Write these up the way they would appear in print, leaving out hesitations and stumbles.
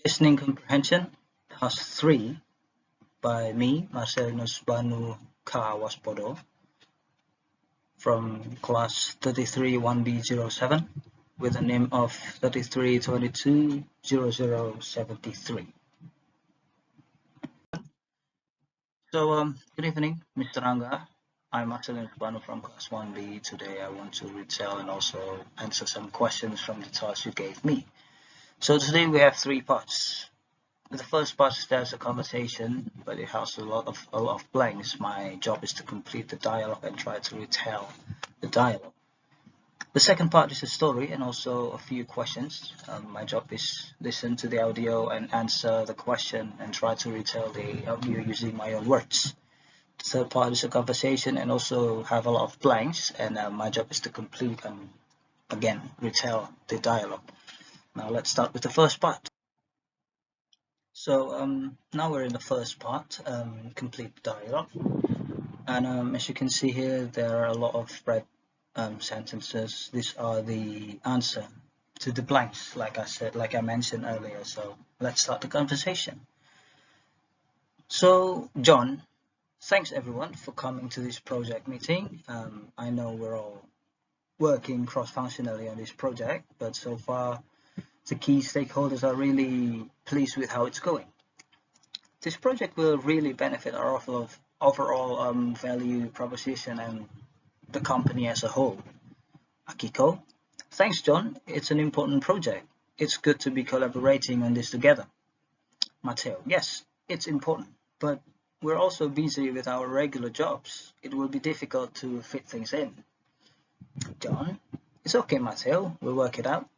Listening Comprehension, Task 3 by me, Marcelinus Banu Kawaspodo, from class 33 1B07 with the name of 33220073. So, good evening, Mr. Ranga. I'm Marcelinus Banu from class 1B. Today I want to retell and also answer some questions from the task you gave me. So today we have 3 parts. The first part is a conversation, but it has a lot of blanks. My job is to complete the dialogue and try to retell the dialogue. The second part is a story and also a few questions. My job is listen to the audio and answer the question and try to retell the audio using my own words. The third part is a conversation and also have a lot of blanks, and my job is to complete and again retell the dialogue. Now let's start with the first part. So now we're in the first part, complete dialogue, and as you can see here, there are a lot of red sentences. These are the answer to the blanks, like I mentioned earlier. So let's start the conversation. So John, thanks everyone for coming to this project meeting. I know we're all working cross-functionally on this project, but so far the key stakeholders are really pleased with how it's going. This project will really benefit our overall value proposition and the company as a whole. Akiko, thanks John, it's an important project. It's good to be collaborating on this together. Matteo, yes, it's important, but we're also busy with our regular jobs. It will be difficult to fit things in. John, it's okay Matteo, we'll work it out.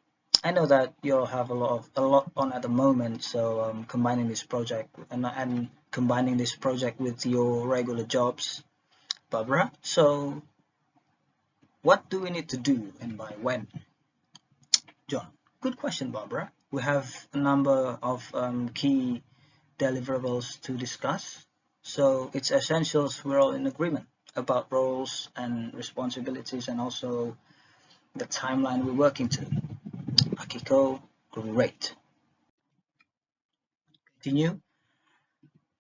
I know that you'll have a lot on at the moment, so combining this project and combining this project with your regular jobs. Barbara, so what do we need to do and by when? John, good question, Barbara. We have a number of key deliverables to discuss, so it's essentials we're all in agreement about roles and responsibilities and also the timeline we're working to. Akiko, great. Continue.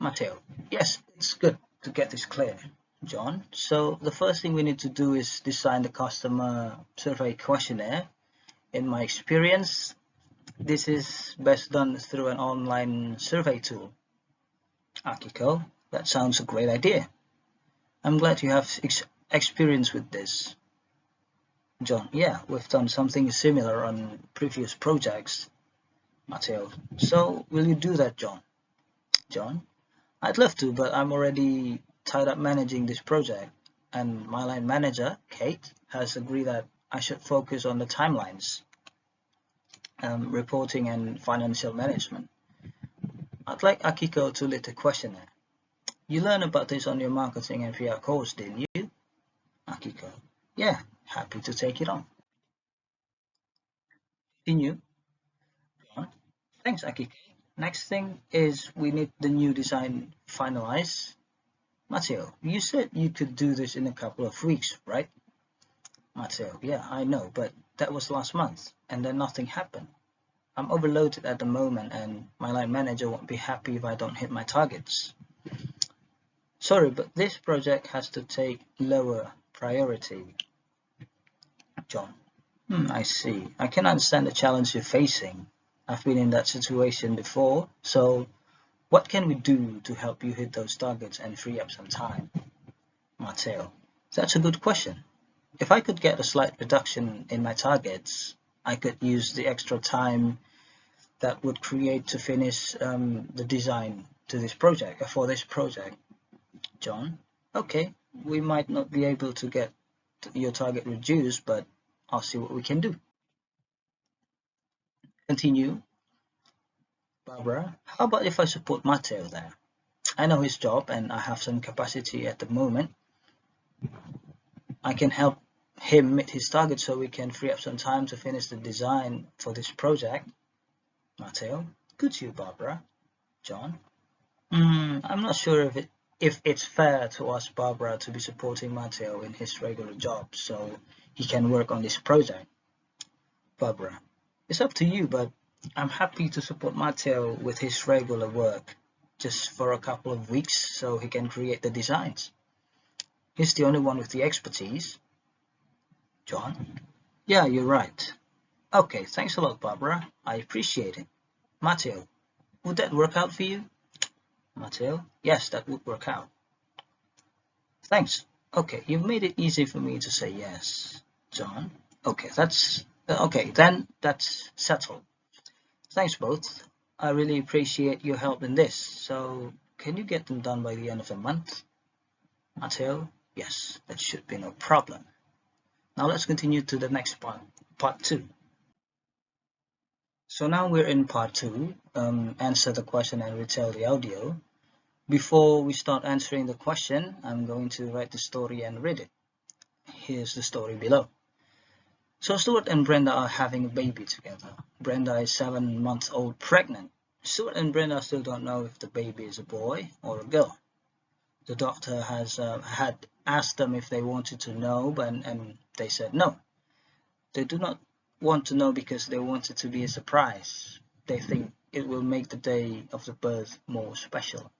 Matteo, yes, it's good to get this clear. John, so the first thing we need to do is design the customer survey questionnaire. In my experience, this is best done through an online survey tool. Akiko, that sounds a great idea. I'm glad you have experience with this. John, yeah, we've done something similar on previous projects. Matteo, so will you do that, John? John, I'd love to, but I'm already tied up managing this project, and my line manager, Kate, has agreed that I should focus on the timelines, reporting and financial management. I'd like Akiko to lead the questionnaire. You learned about this on your marketing and PR course, didn't you? Akiko, yeah, happy to take it on. Continue. John, thanks Akiko. Next thing is we need the new design finalized. Matteo, you said you could do this in a couple of weeks, right? Matteo, yeah, I know, but that was last month, and then nothing happened. I'm overloaded at the moment, and my line manager won't be happy if I don't hit my targets. Sorry, but this project has to take lower priority. John, I see. I can understand the challenge you're facing. I've been in that situation before, so what can we do to help you hit those targets and free up some time? Matteo, that's a good question. If I could get a slight reduction in my targets, I could use the extra time that would create to finish the design to this project, for this project. John, okay, we might not be able to get your target reduced, but I'll see what we can do. Continue. Barbara, how about if I support Matteo there? I know his job and I have some capacity at the moment. I can help him meet his target so we can free up some time to finish the design for this project. Matteo, good to you, Barbara. John, I'm not sure if it's fair to ask Barbara to be supporting Matteo in his regular job so he can work on this project. Barbara, it's up to you, but I'm happy to support Matteo with his regular work, just for a couple of weeks so he can create the designs. He's the only one with the expertise. John? Yeah, you're right. Okay, thanks a lot, Barbara. I appreciate it. Matteo, would that work out for you? Matteo? Yes, that would work out. Thanks. Okay, you've made it easy for me to say yes. John? Okay, then that's settled. Thanks both. I really appreciate your help in this. So, can you get them done by the end of the month? Matteo? Yes, that should be no problem. Now let's continue to the next part 2. So now we're in part 2, answer the question and retell the audio. Before we start answering the question, I'm going to write the story and read it. Here's the story below. So Stuart and Brenda are having a baby together. Brenda is 7 months old pregnant. Stuart and Brenda still don't know if the baby is a boy or a girl. The doctor had asked them if they wanted to know, and they said no. They do not want to know because they want it to be a surprise. They think it will make the day of the birth more special.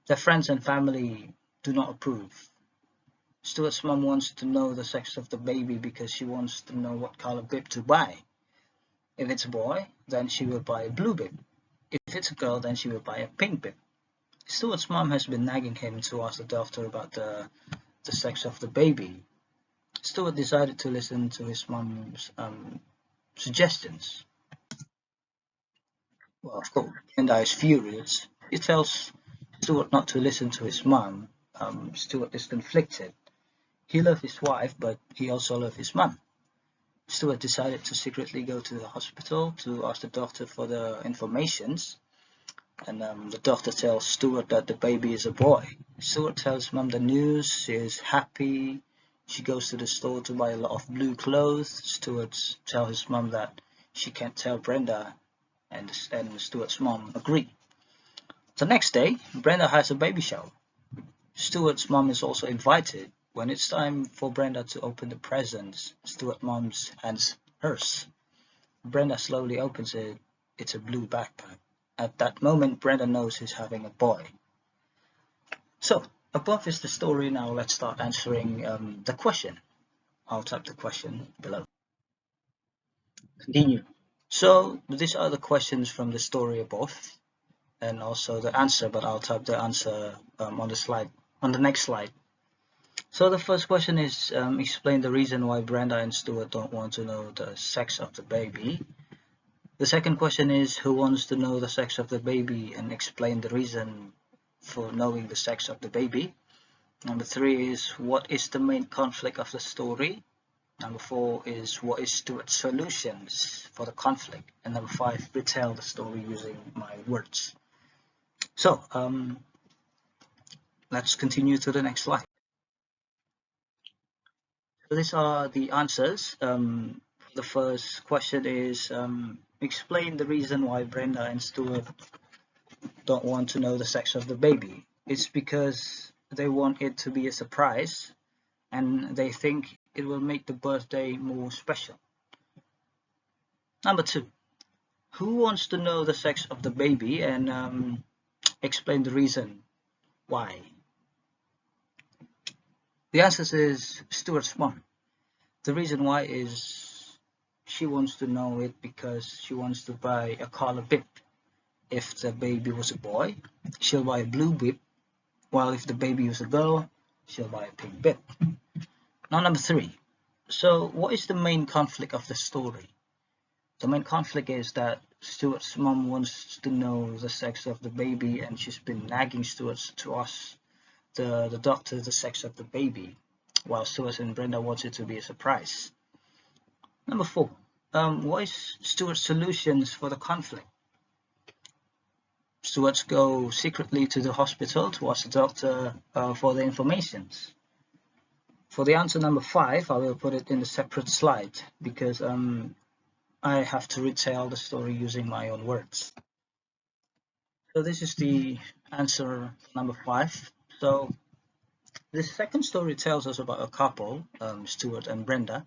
Their friends and family do not approve. Stuart's mom wants to know the sex of the baby because she wants to know what color bib to buy. If it's a boy, then she will buy a blue bib. If it's a girl, then she will buy a pink bib. Stuart's mom has been nagging him to ask the doctor about the sex of the baby. Stuart decided to listen to his mom's suggestions. Well, of course, Brenda is furious. He tells Stuart not to listen to his mom. Stuart is conflicted. He loves his wife, but he also loves his mom. Stuart decided to secretly go to the hospital to ask the doctor for the informations. And the doctor tells Stuart that the baby is a boy. Stuart tells mom the news. She is happy. She goes to the store to buy a lot of blue clothes. Stuart tells his mom that she can't tell Brenda, and Stuart's mom agree. The next day, Brenda has a baby shower. Stuart's mom is also invited. When it's time for Brenda to open the presents, Stuart's mom hands hers. Brenda slowly opens it. It's a blue backpack. At that moment, Brenda knows he's having a boy. So, above is the story. Now let's start answering the question. I'll type the question below. Continue. So, these are the questions from the story above, and also the answer, but I'll type the answer on the next slide. So the first question is explain the reason why Brenda and Stuart don't want to know the sex of the baby. The second question is who wants to know the sex of the baby and explain the reason for knowing the sex of the baby. Number 3 is what is the main conflict of the story. Number 4 is what is Stuart's solutions for the conflict. And number 5, retell the story using my words. So let's continue to the next slide. So these are the answers. The first question is explain the reason why Brenda and Stuart don't want to know the sex of the baby. It's because they want it to be a surprise and they think it will make the birthday more special. Number 2, who wants to know the sex of the baby and explain the reason why? The answer is Stuart's mom. The reason why is she wants to know it because she wants to buy a color bib. If the baby was a boy, she'll buy a blue bib, while if the baby was a girl, she'll buy a pink bib. Now number 3. So what is the main conflict of the story? The main conflict is that Stuart's mom wants to know the sex of the baby and she's been nagging Stuart to ask the doctor the sex of the baby, while Stuart and Brenda want it to be a surprise. Number 4. What is Stuart's solutions for the conflict? Stuart go secretly to the hospital to ask the doctor for the informations. For the answer number 5, I will put it in a separate slide because I have to retell the story using my own words. So this is the answer number 5. So this second story tells us about a couple, Stuart and Brenda.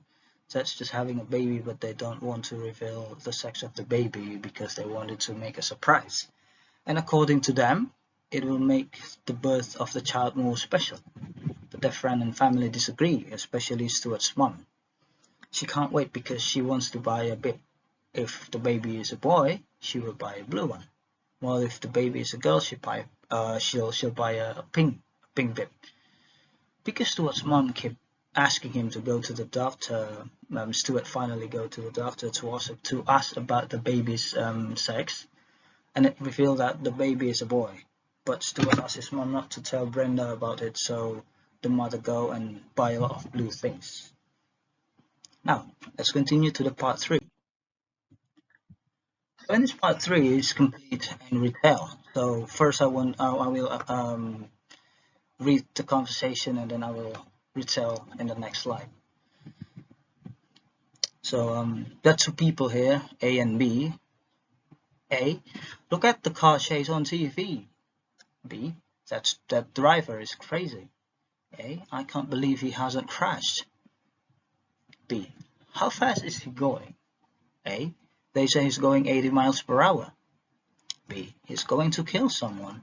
that's just having a baby, but they don't want to reveal the sex of the baby because they wanted to make a surprise. And according to them, it will make the birth of the child more special. But their friend and family disagree, especially Stuart's mom. She can't wait because she wants to buy a bib. If the baby is a boy, she will buy a blue one. While if the baby is a girl, she'll buy a pink bib. Because Stuart's mom kept asking him to go to the doctor, Stuart finally go to the doctor to ask about the baby's sex, and it revealed that the baby is a boy. But Stuart asked his mom not to tell Brenda about it, so the mother go and buy a lot of blue things. Now, let's continue to the part 3. So in this part 3 is complete and retell. So first I will read the conversation and then I will retell in the next slide. So there are two people here, A and B. A, look at the car chase on TV. B, that driver is crazy. A, I can't believe he hasn't crashed. B, how fast is he going? A, they say he's going 80 miles per hour. B, he's going to kill someone.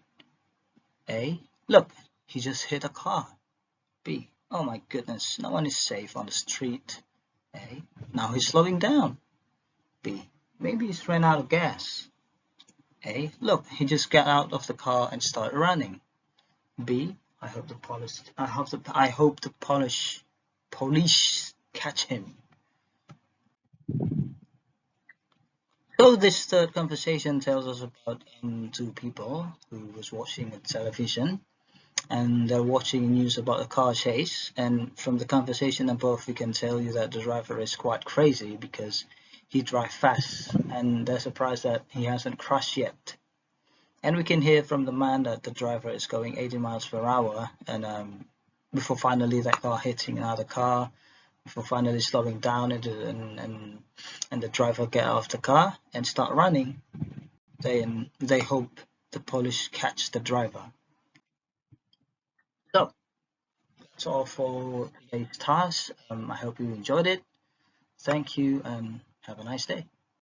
A, look, he just hit a car. B, oh my goodness, no one is safe on the street. A, now he's slowing down. B, maybe he's ran out of gas. A, look, he just got out of the car and started running. B, I hope the police catch him. So this third conversation tells us about two people who was watching a television, and they're watching news about a car chase, and from the conversation above we can tell you that the driver is quite crazy because he drives fast and they're surprised that he hasn't crashed yet. And we can hear from the man that the driver is going 80 miles per hour, and before finally that car hitting another car, before finally slowing down, and the driver get out of the car and start running. They hope the police catch the driver. So that's all for today's task. I hope you enjoyed it. Thank you and have a nice day.